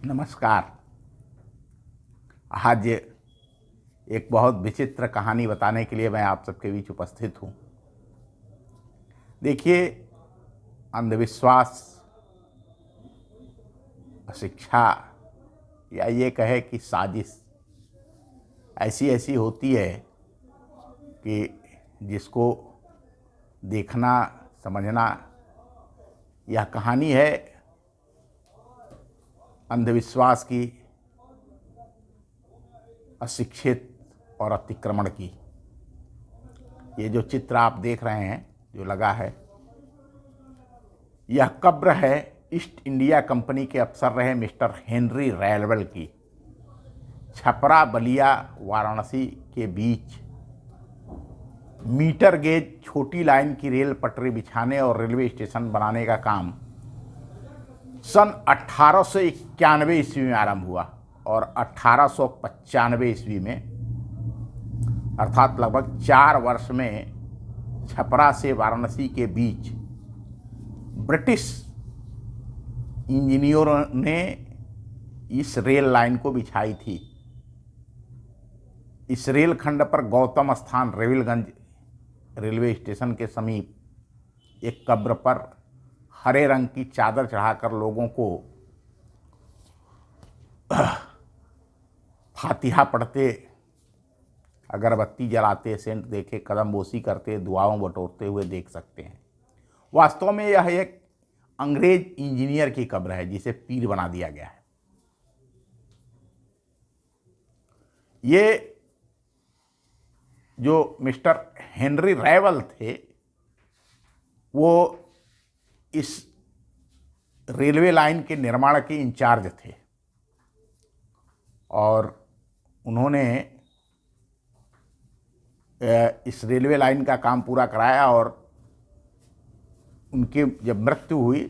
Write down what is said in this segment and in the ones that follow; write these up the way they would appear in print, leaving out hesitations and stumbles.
नमस्कार। आज एक बहुत विचित्र कहानी बताने के लिए मैं आप सबके बीच उपस्थित हूँ। देखिए, अंधविश्वास, शिक्षा या ये कहे कि साजिश ऐसी ऐसी होती है कि जिसको देखना, समझना, यह कहानी है अंधविश्वास की, अशिक्षित और अतिक्रमण की। ये जो चित्र आप देख रहे हैं, जो लगा है, यह कब्र है ईस्ट इंडिया कंपनी के अफसर रहे मिस्टर हेनरी रैलवेल की। छपरा, बलिया, वाराणसी के बीच मीटर गेज छोटी लाइन की रेल पटरी बिछाने और रेलवे स्टेशन बनाने का काम सन 1891 ईस्वी में आरंभ हुआ और 1895 ईस्वी में, अर्थात लगभग 4 वर्ष में, छपरा से वाराणसी के बीच ब्रिटिश इंजीनियरों ने इस रेल लाइन को बिछाई थी। इस रेल खंड पर गौतम स्थान रेविलगंज रेलवे स्टेशन के समीप एक कब्र पर हरे रंग की चादर चढ़ाकर लोगों को फातिहा पढ़ते, अगरबत्ती जलाते, सेंट देखे, कदम बोसी करते, दुआओं बटोरते हुए देख सकते हैं। वास्तव में यह एक अंग्रेज इंजीनियर की कब्र है जिसे पीर बना दिया गया है। ये जो मिस्टर हेनरी रैवल थे, वो इस रेलवे लाइन के निर्माण के इंचार्ज थे और उन्होंने इस रेलवे लाइन का काम पूरा कराया और उनकी जब मृत्यु हुई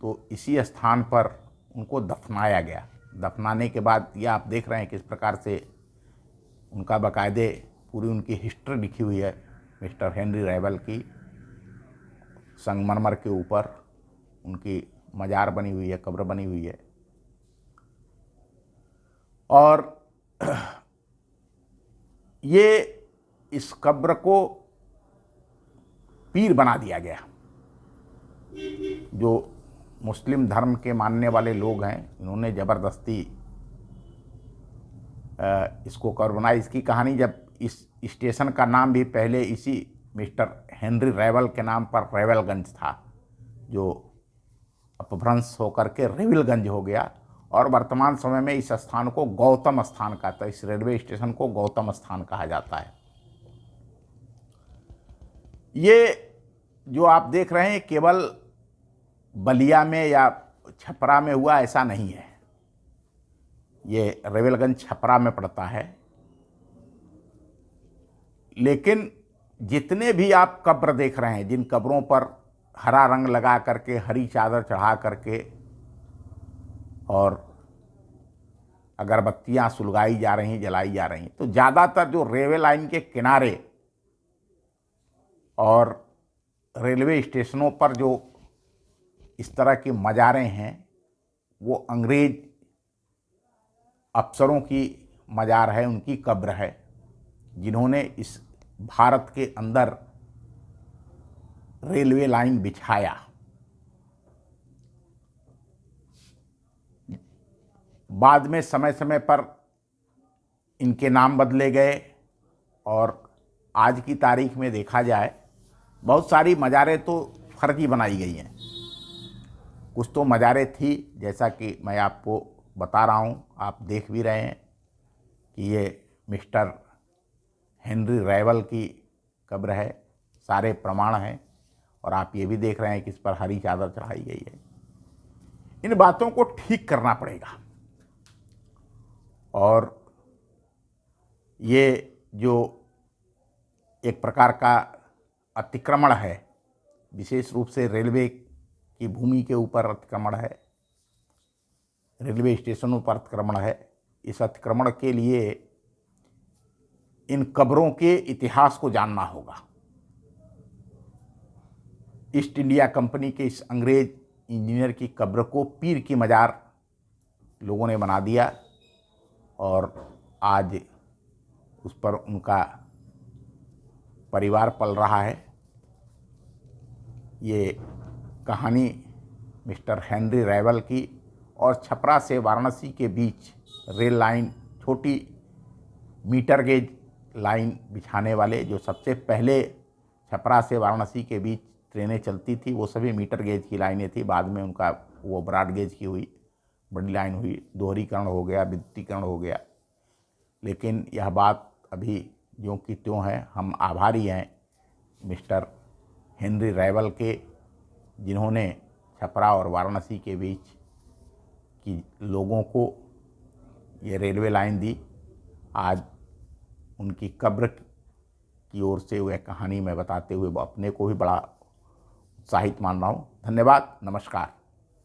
तो इसी स्थान पर उनको दफनाया गया। दफनाने के बाद यह आप देख रहे हैं किस प्रकार से उनका बाकायदे पूरी उनकी हिस्ट्री लिखी हुई है मिस्टर हेनरी रैवल की। संगमरमर के ऊपर उनकी मजार बनी हुई है, कब्र बनी हुई है। और ये इस कब्र को पीर बना दिया गया। जो मुस्लिम धर्म के मानने वाले लोग हैं, इन्होंने ज़बरदस्ती इसको कब्र बनाई। इसकी कहानी, जब इस स्टेशन का नाम भी पहले इसी मिस्टर हेनरी रैवल के नाम पर रेवलगंज था, जो अपभ्रंश होकर के रेविलगंज हो गया और वर्तमान समय में इस स्थान को गौतम स्थान कहता है। इस रेलवे स्टेशन को गौतम स्थान कहा जाता है। ये जो आप देख रहे हैं केवल बलिया में या छपरा में हुआ ऐसा नहीं है। ये रेविलगंज छपरा में पड़ता है। लेकिन जितने भी आप कब्र देख रहे हैं, जिन कब्रों पर हरा रंग लगा करके, हरी चादर चढ़ा करके और अगरबत्तियां सुलगाई जा रही, जलाई जा रही, तो ज़्यादातर जो रेलवे लाइन के किनारे और रेलवे स्टेशनों पर जो इस तरह की मज़ारें हैं, वो अंग्रेज अफसरों की मज़ार है, उनकी कब्र है, जिन्होंने इस भारत के अंदर रेलवे लाइन बिछाया। बाद में समय समय पर इनके नाम बदले गए और आज की तारीख में देखा जाए बहुत सारी मज़ारें तो फर्जी बनाई गई हैं। कुछ तो मज़ारें थी, जैसा कि मैं आपको बता रहा हूँ, आप देख भी रहे हैं कि ये मिस्टर हेनरी रैवल की कब्र है, सारे प्रमाण हैं और आप ये भी देख रहे हैं कि इस पर हरी चादर चढ़ाई गई है। इन बातों को ठीक करना पड़ेगा और ये जो एक प्रकार का अतिक्रमण है, विशेष रूप से रेलवे की भूमि के ऊपर अतिक्रमण है, रेलवे स्टेशनों पर अतिक्रमण है। इस अतिक्रमण के लिए इन कब्रों के इतिहास को जानना होगा। ईस्ट इंडिया कंपनी के इस अंग्रेज इंजीनियर की कब्र को पीर की मजार लोगों ने बना दिया और आज उस पर उनका परिवार पल रहा है। ये कहानी मिस्टर हेनरी रैवल की और छपरा से वाराणसी के बीच रेल लाइन, छोटी मीटर गेज लाइन बिछाने वाले, जो सबसे पहले छपरा से वाराणसी के बीच ट्रेनें चलती थी वो सभी मीटर गेज की लाइनें थी। बाद में उनका वो ब्रॉड गेज की हुई, बड़ी लाइन हुई, दोहरीकरण हो गया, विद्युतीकरण हो गया। लेकिन यह बात अभी ज्यों की त्यों है। हम आभारी हैं मिस्टर हेनरी रैवल के, जिन्होंने छपरा और वाराणसी के बीच की लोगों को ये रेलवे लाइन दी। आज उनकी कब्र की ओर से वह कहानी मैं बताते हुए अपने को भी बड़ा उत्साहित मान रहा हूँ। धन्यवाद, नमस्कार।